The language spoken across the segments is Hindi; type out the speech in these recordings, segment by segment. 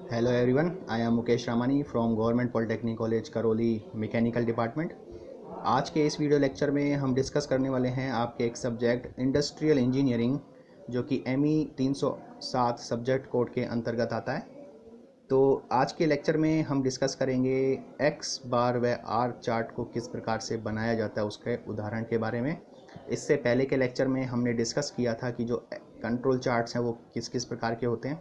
Hello everyone, I am Mukesh Ramani from Government Polytechnic College Karauli mechanical department. आज के इस वीडियो लेक्चर में हम डिस्कस करने वाले हैं आपके एक सब्जेक्ट इंडस्ट्रियल इंजीनियरिंग, जो कि ME 307 सब्जेक्ट कोड के अंतर्गत आता है। तो आज के लेक्चर में हम डिस्कस करेंगे एक्स बार व आर चार्ट को किस प्रकार से बनाया जाता है उसके उदाहरण के बारे में। इससे पहले के लेक्चर में हमने डिस्कस किया था कि जो कंट्रोल चार्ट्स हैं वो किस किस प्रकार के होते हैं।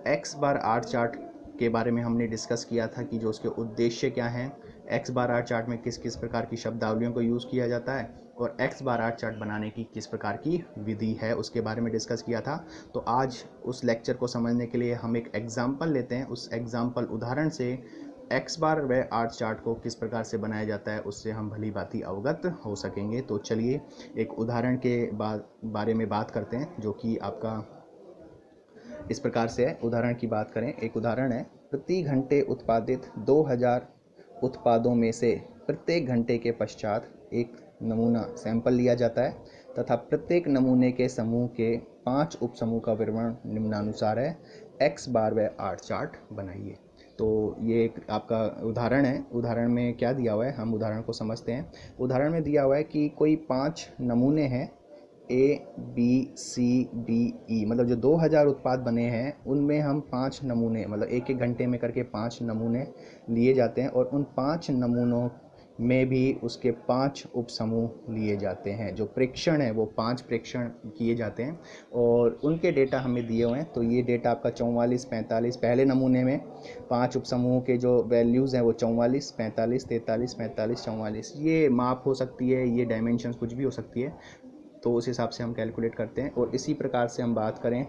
एक्स बार आर चार्ट के बारे में हमने डिस्कस किया था कि जो उसके उद्देश्य क्या हैं, एक्स बार आर चार्ट में किस किस प्रकार की शब्दावलियों को यूज़ किया जाता है और एक्स बार आर चार्ट बनाने की किस प्रकार की विधि है उसके बारे में डिस्कस किया था। तो आज उस लेक्चर को समझने के लिए हम एक एग्जाम्पल लेते हैं। उस एग्जाम्पल उदाहरण से एक्स बार व आर चार्ट को किस प्रकार से बनाया जाता है उससे हम भली भांति अवगत हो सकेंगे। तो चलिए एक उदाहरण के बारे में बात करते हैं, जो कि आपका इस प्रकार से है। उदाहरण की बात करें, एक उदाहरण है, प्रति घंटे उत्पादित 2000 उत्पादों में से प्रत्येक घंटे के पश्चात एक नमूना सैंपल लिया जाता है तथा प्रत्येक नमूने के समूह के 5 उपसमूह का विवरण निम्नानुसार है। एक्स बार व आर चार्ट बनाइए। तो ये एक आपका उदाहरण है। उदाहरण में क्या दिया हुआ है, हम उदाहरण को समझते हैं। उदाहरण में दिया हुआ है कि कोई 5 नमूने हैं, ABCDE, मतलब जो 2000 उत्पाद बने हैं उनमें हम 5 नमूने, मतलब एक एक घंटे में करके 5 नमूने लिए जाते हैं और उन 5 नमूनों में भी उसके 5 उपसमूह लिए जाते हैं। जो प्रेक्षण है वो 5 प्रेक्षण किए जाते हैं और उनके डेटा हमें दिए हुए हैं। तो ये डेटा आपका 44, 45, पहले नमूने में 5 उपसमूहों के जो वैल्यूज़ हैं वो 44, 45, 43, 45, 44, ये माप हो सकती है, ये डायमेंशंस कुछ भी हो सकती है। तो उस हिसाब से हम कैलकुलेट करते हैं। और इसी प्रकार से हम बात करें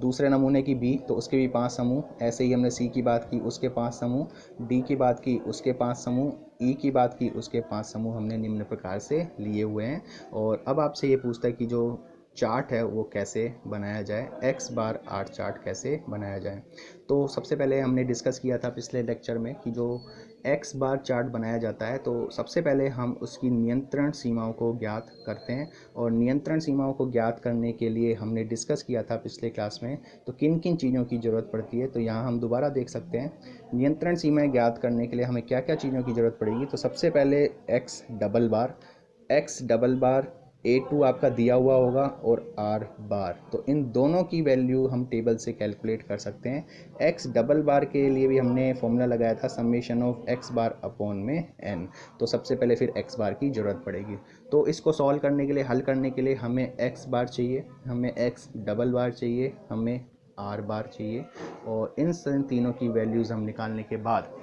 दूसरे नमूने की बी, तो उसके भी 5 समूह। ऐसे ही हमने सी की बात की, उसके 5 समूह, डी की बात की, उसके 5 समूह, ई की बात की, उसके 5 समूह हमने निम्न प्रकार से लिए हुए हैं। और अब आपसे ये पूछता है कि जो चार्ट है वो कैसे बनाया जाए, एक्स बार आर चार्ट कैसे बनाया जाए। तो सबसे पहले हमने डिस्कस किया था पिछले लेक्चर में कि जो एक्स बार चार्ट बनाया जाता है तो सबसे पहले हम उसकी नियंत्रण सीमाओं को ज्ञात करते हैं। और नियंत्रण सीमाओं को ज्ञात करने के लिए हमने डिस्कस किया था पिछले क्लास में तो किन किन चीज़ों की ज़रूरत पड़ती है। तो यहाँ हम दोबारा देख सकते हैं, नियंत्रण सीमाएं ज्ञात करने के लिए हमें क्या क्या चीज़ों की ज़रूरत पड़ेगी। तो सबसे पहले एक्स डबल बार A2 आपका दिया हुआ होगा और R बार, तो इन दोनों की वैल्यू हम टेबल से कैलकुलेट कर सकते हैं। एक्स डबल बार के लिए भी हमने फॉर्मूला लगाया था, summation of x bar upon में n। तो सबसे पहले फिर एक्स बार की ज़रूरत पड़ेगी। तो इसको सॉल्व करने के लिए, हल करने के लिए हमें एक्स बार चाहिए, हमें एक्स डबल बार चाहिए, हमें R बार चाहिए। और इन तीनों की वैल्यूज़ हम निकालने के बाद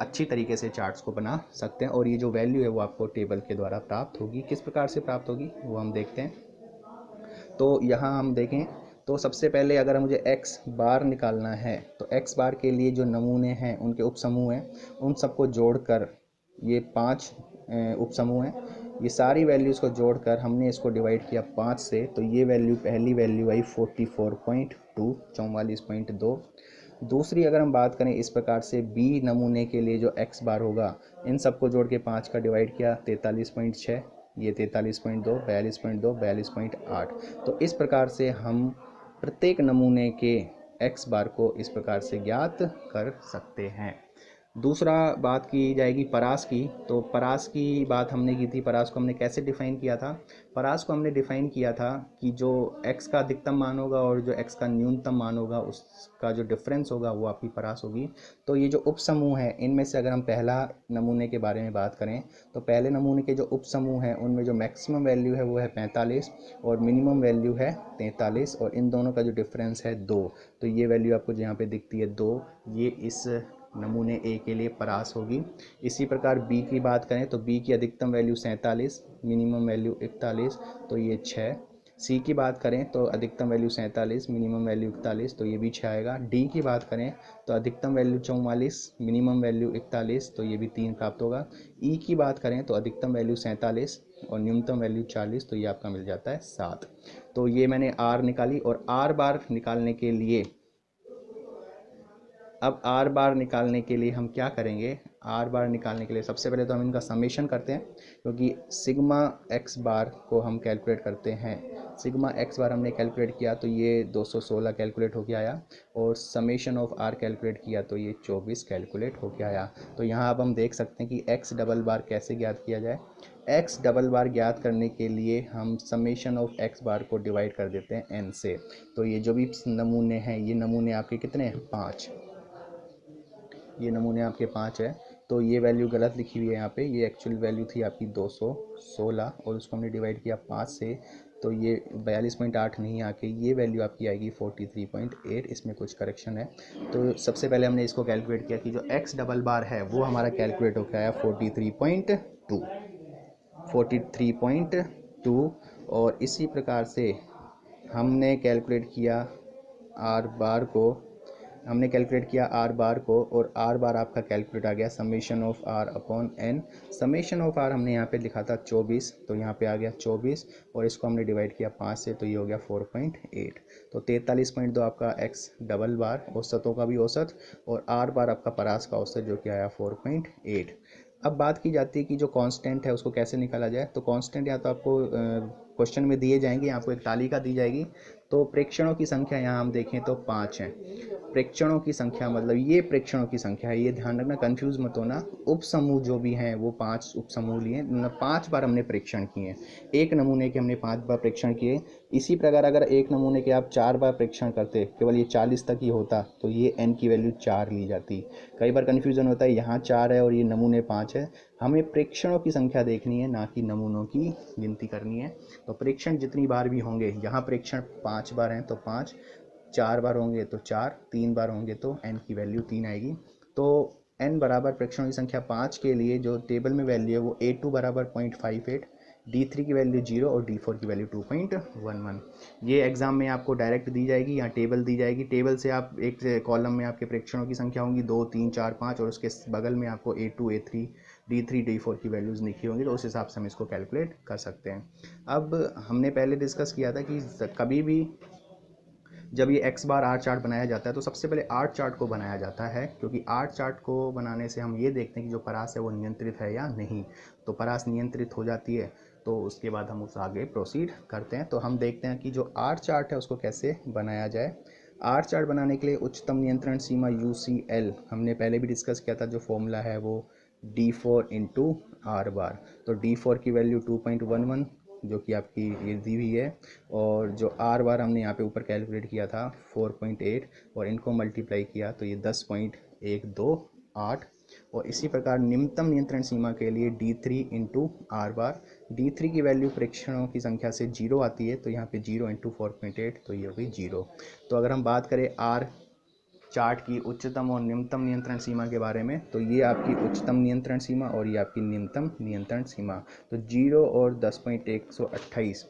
अच्छी तरीके से चार्ट्स को बना सकते हैं। और ये जो वैल्यू है वो आपको टेबल के द्वारा प्राप्त होगी। किस प्रकार से प्राप्त होगी वो हम देखते हैं। तो यहाँ हम देखें तो सबसे पहले अगर मुझे एक्स बार निकालना है तो एक्स बार के लिए जो नमूने हैं उनके उपसमूह हैं उन सबको जोड़कर ये 5 उपसमूह हैं। ये सारी वैल्यूज़ को जोड़कर हमने इसको डिवाइड किया 5 से, तो ये वैल्यू, पहली वैल्यू आई 44.2, 44.2। दूसरी अगर हम बात करें इस प्रकार से, बी नमूने के लिए जो एक्स बार होगा इन सबको जोड़ के 5 का डिवाइड किया 43.6, ये 43.2, 42.2, 42.8। तो इस प्रकार से हम प्रत्येक नमूने के एक्स बार को इस प्रकार से ज्ञात कर सकते हैं। दूसरा बात की जाएगी परास की। तो परास की बात हमने की थी। परास को हमने कैसे डिफ़ाइन किया था? परास को हमने डिफ़ाइन किया था कि जो x का अधिकतम मान होगा और जो x का न्यूनतम मान होगा उसका जो डिफरेंस होगा वो आपकी परास होगी। तो ये जो उपसमूह है इनमें से अगर हम पहला नमूने के बारे में बात करें तो पहले नमूने के जो उपसमूह हैं उनमें जो मैक्सिमम वैल्यू है वो है 45 और मिनिमम वैल्यू है 43, और इन दोनों का जो डिफरेंस है 2। तो ये वैल्यू आपको यहाँ पे दिखती है 2, ये इस नमूने ए के लिए परास होगी। इसी प्रकार बी की बात करें तो बी की अधिकतम वैल्यू 47, मिनिमम वैल्यू 41, तो ये 6। सी की बात करें तो अधिकतम वैल्यू 47, मिनिमम वैल्यू 41, तो ये भी 6 आएगा। डी की बात करें तो अधिकतम वैल्यू 44, मिनिमम वैल्यू 41, तो ये भी 3 प्राप्त होगा। ई की बात करें तो अधिकतम वैल्यू 47 और न्यूनतम वैल्यू 40, तो ये आपका मिल जाता है 7। तो ये मैंने आर निकाली। और आर बार निकालने के लिए अब आर बार निकालने के लिए हम क्या करेंगे, आर बार निकालने के लिए सबसे पहले तो हम इनका समेशन करते हैं, क्योंकि सिग्मा एक्स बार को हम कैलकुलेट करते हैं। सिग्मा एक्स बार हमने कैलकुलेट किया तो ये 216 कैलकुलेट होके आया, और समेशन ऑफ आर कैलकुलेट किया तो ये 24 कैलकुलेट होके आया। तो यहाँ अब हम देख सकते हैं कि एक्स डबल बार कैसे ज्ञात किया जाए। एक्स डबल बार ज्ञात करने के लिए हम समेशन ऑफ एक्स बार को डिवाइड कर देते हैं एन से। तो ये जो भी नमूने हैं, ये नमूने आपके कितने हैं, 5। ये नमूने आपके 5 है, तो ये वैल्यू गलत लिखी हुई है यहाँ पे। ये एक्चुअल वैल्यू थी आपकी 216, और उसको हमने डिवाइड किया 5 से, तो ये 42.8 नहीं आके ये वैल्यू आपकी आएगी 43.8। इसमें कुछ करेक्शन है। तो सबसे पहले हमने इसको कैलकुलेट किया कि जो एक्स डबल बार है वो हमारा कैलकुलेट होकर आया 43.2। और इसी प्रकार से हमने कैलकुलेट किया आर बार को, और आर बार आपका कैलकुलेट आ गया summation of R upon N. Summation of R हमने यहाँ पे लिखा था 24, तो यहाँ पे आ गया 24, और इसको हमने डिवाइड किया 5 से, तो ये हो गया 4.8। तो 43.2 आपका एक्स डबल बार औसतों का भी औसत, और आर बार आपका परास का औसत जो कि आया 4.8। अब बात की जाती है कि जो कांस्टेंट है उसको कैसे निकाला जाए। तो कांस्टेंट या तो आपको क्वेश्चन में दिए जाएंगे, आपको एक तालिका दी जाएगी। तो प्रेक्षणों की संख्या यहाँ हम देखें तो 5 है। प्रेक्षणों की संख्या मतलब ये प्रेक्षणों की संख्या है, ये ध्यान रखना, कंफ्यूज मत होना। उप समूह जो भी हैं वो 5 उप समूह लिए, मतलब 5 बार हमने परीक्षण किए। एक नमूने के हमने 5 बार परीक्षण किए। इसी प्रकार अगर एक नमूने के आप 4 बार परीक्षण करते, केवल ये 40 तक ही होता, तो ये n की वैल्यू 4 ली जाती। कई बार कन्फ्यूजन होता है, यहाँ 4 है और ये नमूने 5 है। हमें प्रेक्षणों की संख्या देखनी है, ना कि नमूनों की गिनती करनी है। तो प्रेक्षण जितनी बार भी होंगे, यहाँ प्रेक्षण 5 बार हैं तो 5, 4 बार होंगे तो 4, 3 बार होंगे तो n की वैल्यू 3 आएगी। तो n बराबर प्रेक्षणों की संख्या 5 के लिए जो टेबल में वैल्यू है वो A2 बराबर 0.58, D3 की वैल्यू 0 और D4 की वैल्यू 2.11। ये एग्जाम में आपको डायरेक्ट दी जाएगी, यहाँ टेबल दी जाएगी। टेबल से आप एक कॉलम में आपके प्रेक्षणों की संख्या होंगी 2, 3, 4, 5, और उसके बगल में आपको A2, A3, D3, D4 की वैल्यूज़ लिखी होंगी। तो उस हिसाब से हम इसको कैलकुलेट कर सकते हैं। अब हमने पहले डिस्कस किया था कि कभी भी जब ये एक्स बार आर चार्ट बनाया जाता है तो सबसे पहले आर चार्ट को बनाया जाता है, क्योंकि आर चार्ट को बनाने से हम ये देखते हैं कि जो परास है वो नियंत्रित है या नहीं। तो परास नियंत्रित हो जाती है तो उसके बाद हम उस आगे प्रोसीड करते हैं। तो हम देखते हैं कि जो आर चार्ट है उसको कैसे बनाया जाए। आर चार्ट बनाने के लिए उच्चतम नियंत्रण सीमा UCL हमने पहले भी डिस्कस किया था। जो फॉर्मूला है वो D4 इंटू आर बार। तो D4 की वैल्यू 2.11 जो कि आपकी ये दी हुई है, और जो आर बार हमने यहाँ पे ऊपर कैलकुलेट किया था 4.8, और इनको मल्टीप्लाई किया तो ये 10.128। और इसी प्रकार निम्नतम नियंत्रण सीमा के लिए D3 into are bar. D3 की वैल्यू प्रेक्षणों की संख्या से 0 आती है, तो यहाँ पे 0 इंटू 4.8, तो ये हो गई 0। तो अगर हम बात करें आर चार्ट की उच्चतम और निम्नतम नियंत्रण सीमा के बारे में, तो ये आपकी उच्चतम नियंत्रण सीमा और ये आपकी निम्नतम नियंत्रण सीमा। तो 0 और 10.128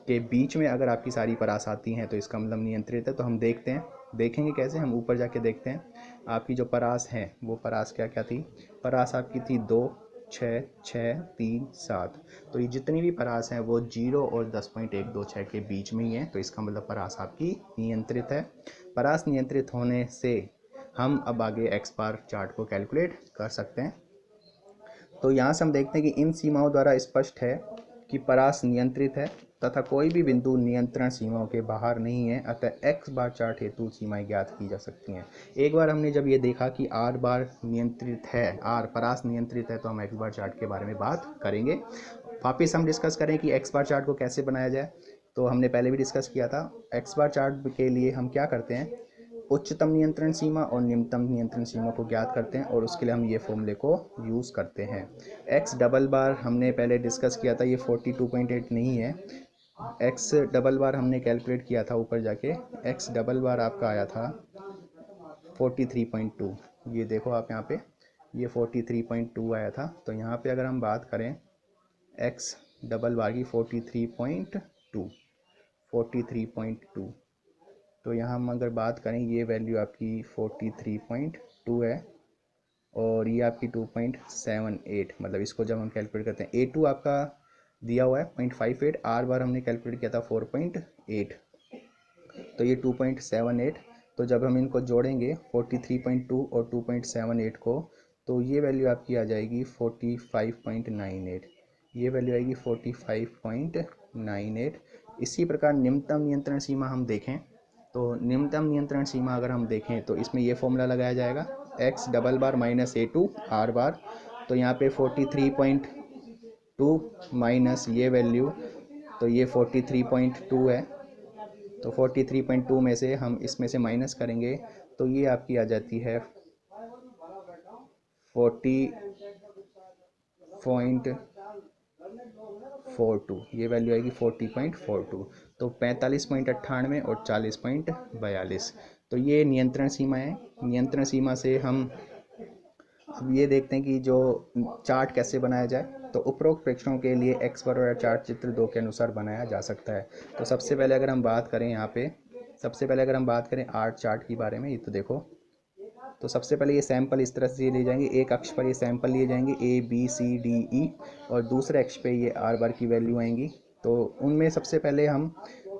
के बीच में अगर आपकी सारी परास आती हैं तो इसका मतलब नियंत्रित है। तो हम देखेंगे कैसे, हम ऊपर जाके देखते हैं। आपकी जो परास है वो परास क्या क्या थी। परास आपकी थी 2, 6, 6, 3, 7। तो ये जितनी भी परास हैं वो 0 और 10.126 के बीच में ही है। तो इसका मतलब परास आपकी नियंत्रित है। परास नियंत्रित होने से हम अब आगे एक्स बार चार्ट को कैलकुलेट कर सकते हैं। तो यहाँ से हम देखते हैं कि इन सीमाओं द्वारा स्पष्ट है कि परास नियंत्रित है तथा कोई भी बिंदु नियंत्रण सीमाओं के बाहर नहीं है। अतः एक्स बार चार्ट हेतु सीमाएं ज्ञात की जा सकती हैं। एक बार हमने जब ये देखा कि आर बार नियंत्रित है, आर परास नियंत्रित है, तो हम एक्स बार चार्ट के बारे में बात करेंगे। वापिस हम डिस्कस करें कि एक्स बार चार्ट को कैसे बनाया जाए। तो हमने पहले भी डिस्कस किया था। एक्स बार चार्ट के लिए हम क्या करते हैं, उच्चतम नियंत्रण सीमा और निम्नतम नियंत्रण सीमा को ज्ञात करते हैं, और उसके लिए हम ये फॉर्मूले को यूज़ करते हैं। एक्स डबल बार हमने पहले डिस्कस किया था, ये 42.8 नहीं है। एक्स डबल बार हमने कैलकुलेट किया था ऊपर जाके। एक्स डबल बार आपका आया था 43.2। ये देखो आप यहाँ पे, ये 43.2 आया था। तो यहाँ पे अगर हम बात करें एक्स डबल बार की 43.2, तो यहाँ हम अगर बात करें ये वैल्यू आपकी 43.2 है, और ये आपकी 2.78। मतलब इसको जब हम कैलकुलेट करते हैं, A2 आपका दिया हुआ है 0.58, आर बार हमने कैलकुलेट किया था 4.8, तो ये 2.78। तो तो जब हम इनको जोड़ेंगे 43.2 और 2.78 को, तो ये वैल्यू आपकी आ जाएगी 45.98, ये वैल्यू आएगी 45.98। इसी प्रकार निम्नतम नियंत्रण सीमा हम देखें तो निम्नतम नियंत्रण सीमा अगर हम देखें तो इसमें ये फॉर्मूला लगाया जाएगा एक्स डबल बार माइनस A2 आर बार। तो यहाँ पे 43.2 माइनस ये वैल्यू, तो ये 43.2 है, तो 43.2 में से हम इसमें से माइनस करेंगे तो ये आपकी आ जाती है 40.42, ये वैल्यू आएगी 40.42। तो 45.98 और 40.42, तो ये नियंत्रण सीमा है। नियंत्रण सीमा से हम अब ये देखते हैं कि जो चार्ट कैसे बनाया जाए। तो उपरोक्त प्रेक्षणों के लिए एक्स बार और चार्ट चित्र 2 के अनुसार बनाया जा सकता है। तो सबसे पहले अगर हम बात करें यहाँ पे, सबसे पहले अगर हम बात करें आर्ट चार्ट के बारे में, ये तो देखो, तो सबसे पहले ये सैंपल इस तरह से लिए जाएंगे, एक अक्ष पर ये सैंपल लिए जाएंगे ABCDE और दूसरे अक्ष पे ये आर बार की वैल्यू आएंगी। तो उनमें सबसे पहले हम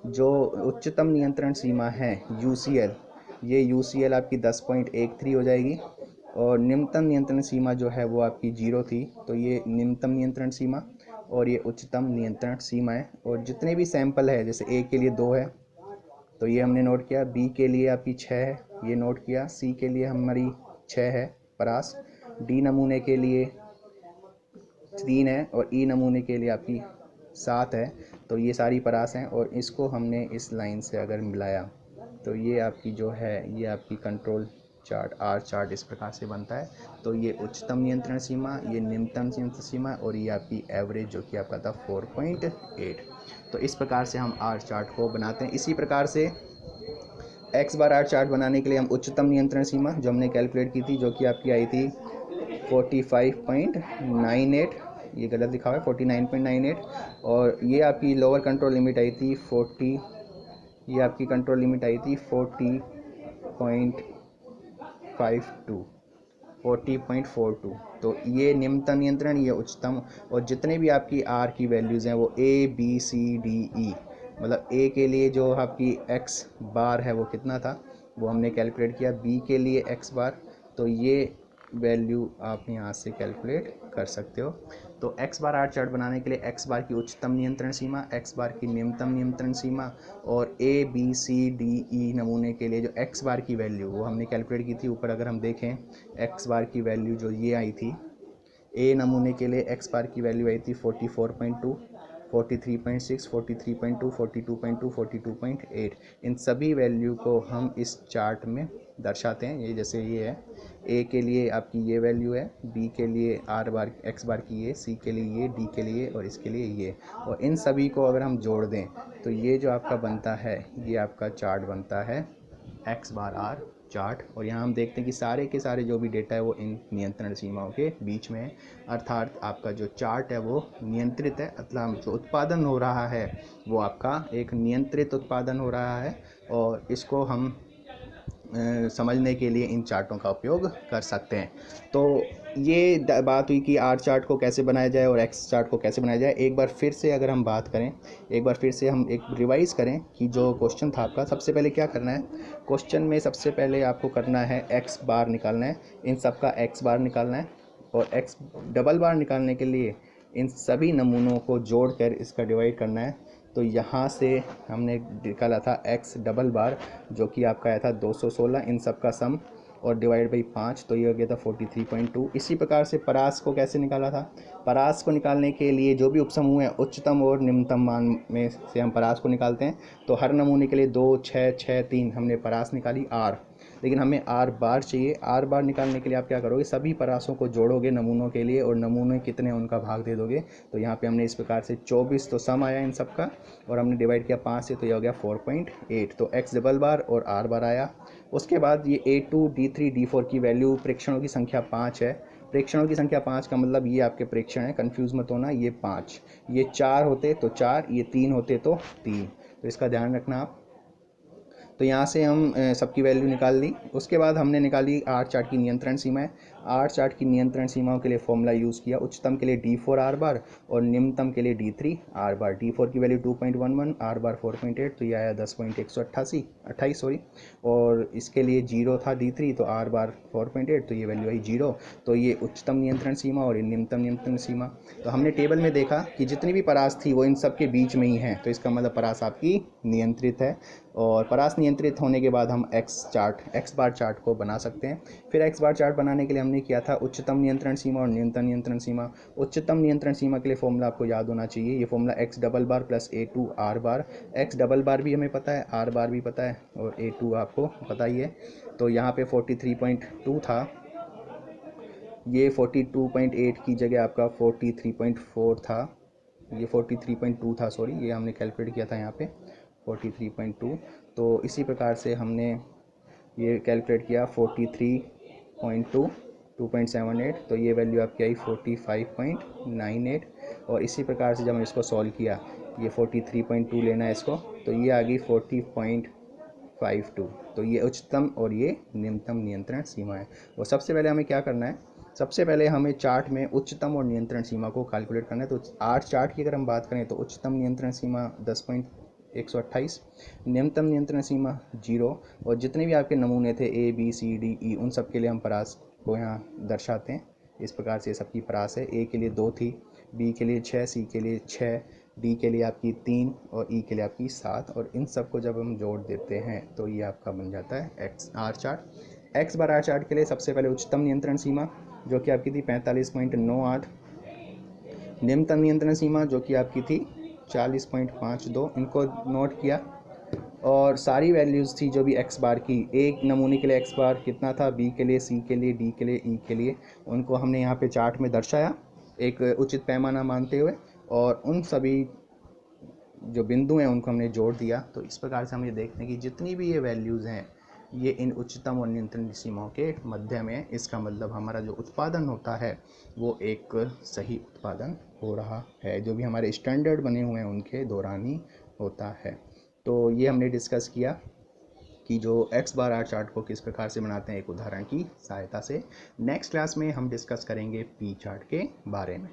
जो उच्चतम नियंत्रण सीमा है UCL, ये UCL आपकी 10.13 हो जाएगी और निम्नतम नियंत्रण सीमा जो है वो आपकी 0 थी, तो ये निम्नतम नियंत्रण सीमा और ये उच्चतम नियंत्रण सीमा है। और जितने भी सैंपल है, जैसे A के लिए 2 है तो ये हमने नोट किया, B के लिए आपकी 6 है, ये नोट किया, C के लिए हमारी 6 है परास, D नमूने के लिए 3 है और E नमूने के लिए आपकी 7 है। तो ये सारी परास हैं और इसको हमने इस लाइन से अगर मिलाया तो ये आपकी जो है ये आपकी कंट्रोल चार्ट आर चार्ट इस प्रकार से बनता है। तो ये उच्चतम नियंत्रण सीमा, ये निम्नतम नियंत्रण सीमा और ये आपकी एवरेज जो कि आपका था 4.8। तो इस प्रकार से हम आर चार्ट को बनाते हैं। इसी प्रकार से एक्स बार आर चार्ट बनाने के लिए हम उच्चतम नियंत्रण सीमा जो हमने कैलकुलेट की थी, जो कि आपकी आई थी 45.98, ये गलत लिखा हुआ है 49.98, और ये आपकी लोअर कंट्रोल लिमिट आई थी 40, ये आपकी कंट्रोल लिमिट आई थी 40.42। तो ये निम्नतम नियंत्रण, ये उच्चतम, और जितने भी आपकी आर की वैल्यूज़ हैं वो ABCDE, मतलब A के लिए जो आपकी एक्स बार है वो कितना था वो हमने कैलकुलेट किया, B के लिए एक्स बार, तो ये वैल्यू आप यहाँ से कैलकुलेट कर सकते हो। तो एक्स बार आर चार्ट बनाने के लिए एक्स बार की उच्चतम नियंत्रण सीमा, एक्स बार की निम्नतम नियंत्रण सीमा और ABCDE नमूने के लिए जो एक्स बार की वैल्यू वो हमने कैलकुलेट की थी। ऊपर अगर हम देखें एक्स बार की वैल्यू जो ये आई थी, A नमूने के लिए एक्स बार की वैल्यू आई थी 44.2, 43.6, 43.2, 42.2, 42.8। इन सभी वैल्यू को हम इस चार्ट में दर्शाते हैं। ये जैसे ये है, A के लिए आपकी ये वैल्यू है, B के लिए आर बार एक्स बार की ये, C के लिए ये, D के लिए और इसके लिए ये, और इन सभी को अगर हम जोड़ दें तो ये जो आपका बनता है ये आपका चार्ट बनता है एक्स बार आर चार्ट। और यहाँ हम देखते हैं कि सारे के सारे जो भी डेटा है वो इन नियंत्रण सीमाओं के बीच में है, अर्थात आपका जो चार्ट है वो नियंत्रित है, मतलब जो उत्पादन हो रहा है वो आपका एक नियंत्रित उत्पादन हो रहा है। और इसको हम समझने के लिए इन चार्टों का उपयोग कर सकते हैं। तो ये बात हुई कि आर चार्ट को कैसे बनाया जाए और एक्स चार्ट को कैसे बनाया जाए। एक बार फिर से अगर हम बात करें, एक बार फिर से हम एक रिवाइज़ करें कि जो क्वेश्चन था आपका, सबसे पहले क्या करना है, क्वेश्चन में सबसे पहले आपको करना है एक्स बार निकालना है, इन सब का एक्स बार निकालना है, और एक्स डबल बार निकालने के लिए इन सभी नमूनों को जोड़कर इसका डिवाइड करना है। तो यहाँ से हमने निकाला था एक्स डबल बार जो कि आपका आया था 216, इन सब का सम और डिवाइड बाई 5, तो ये हो गया था 43.2। इसी प्रकार से परास को कैसे निकाला था, परास को निकालने के लिए जो भी उपसमूह है उच्चतम और निम्नतम मान में से हम परास को निकालते हैं। तो हर नमूने के लिए 2, 6, 6, 3 हमने परास निकाली आर, लेकिन हमें आर बार चाहिए। आर बार निकालने के लिए आप क्या करोगे, सभी परासों को जोड़ोगे नमूनों के लिए और नमूने कितने उनका भाग दे दोगे। तो यहाँ पे हमने इस प्रकार से 24 तो सम आया इन सब का, और हमने डिवाइड किया 5 से, तो यह हो गया 4.8। तो एक्स डबल बार और आर बार आया। उसके बाद ये A2, D3, D4 की वैल्यू, प्रेक्षणों की संख्या 5 है। प्रेक्षणों की संख्या 5 का मतलब ये आपके प्रेक्षण है, कन्फ्यूज़ मत होना, ये 5, ये 4 होते तो 4, ये 3 होते तो 3, तो इसका ध्यान रखना आप। तो यहाँ से हम सबकी वैल्यू निकाल ली। उसके बाद हमने निकाली आर चार्ट की नियंत्रण सीमाएं। आर चार्ट की नियंत्रण सीमाओं के लिए फॉर्मूला यूज़ किया, उच्चतम के लिए D4 आर बार और निम्नतम के लिए D3 आर बार। D4 की वैल्यू 2.11, आर बार 4.8, तो ये आया 10.128 सॉरी, और इसके लिए 0 था D3, तो आर बार 4.8, तो ये वैल्यू आई 0। तो ये उच्चतम नियंत्रण सीमा और ये निम्नतम नियंत्रण सीमा। तो हमने टेबल में देखा कि जितनी भी परास थी वो इन सब के बीच में ही है, तो इसका मतलब परास आपकी नियंत्रित है। और परास नियंत्रित होने के बाद हम एक्स बार चार्ट को बना सकते हैं। फिर एक्स बार चार्ट बनाने के लिए हमने किया था उच्चतम नियंत्रण सीमा और न्यूनतम नियंत्रण सीमा। उच्चतम नियंत्रण सीमा के लिए फॉर्मूला आपको याद होना चाहिए, ये formula x double bar plus A2 R bar. X double bar भी हमें पता है, आर बार भी पता है और A2 आपको पता ही है। तो यहाँ पे 43.2 था, ये 42.8 की जगह आपका 43.4 था, ये 43.2 था सॉरी, ये हमने कैलकुलेट किया था यहाँ पे 43.2। तो इसी प्रकार से हमने ये कैलकुलेट किया 43.2 2.78, तो ये वैल्यू आपकी आई 45.98। और इसी प्रकार से जब हम इसको सॉल्व किया, ये 43.2 लेना है इसको, तो ये आ गई 40.52। तो ये उच्चतम और ये निम्नतम नियंत्रण सीमा है। और सबसे पहले हमें क्या करना है, सबसे पहले हमें चार्ट में उच्चतम और नियंत्रण सीमा को कैलकुलेट करना है। तो आर चार्ट की अगर हम बात करें तो उच्चतम नियंत्रण सीमा 10.128, निम्नतम नियंत्रण सीमा 0, और जितने भी आपके नमूने थे A B C D E उन सब के लिए हम परास को यहाँ दर्शाते हैं। इस प्रकार से सबकी परास है, A के लिए 2 थी, B के लिए 6, C के लिए 6, D के लिए आपकी 3 और E के लिए आपकी 7, और इन सब को जब हम जोड़ देते हैं तो ये आपका बन जाता है X R chart. X bar R chart के लिए सबसे पहले उच्चतम नियंत्रण सीमा जो कि आपकी थी 45.98, निम्नतम नियंत्रण सीमा जो कि आपकी थी 40.52, इनको नोट किया। और सारी वैल्यूज़ थी जो भी एक्स बार की, एक नमूने के लिए एक्स बार कितना था, बी के लिए, सी के लिए, डी के लिए, ई के लिए, उनको हमने यहाँ पे चार्ट में दर्शाया एक उचित पैमाना मानते हुए, और उन सभी जो बिंदु हैं उनको हमने जोड़ दिया। तो इस प्रकार से हम ये देखते हैं कि जितनी भी ये वैल्यूज़ हैं ये इन उच्चतम और नियंत्रण सीमाओं के मध्य में, इसका मतलब हमारा जो उत्पादन होता है वो एक सही उत्पादन हो रहा है, जो भी हमारे स्टैंडर्ड बने हुए हैं उनके दौरान ही होता है। तो ये हमने डिस्कस किया कि जो एक्स बार आर चार्ट को किस प्रकार से बनाते हैं एक उदाहरण की सहायता से। नेक्स्ट क्लास में हम डिस्कस करेंगे पी चार्ट के बारे में।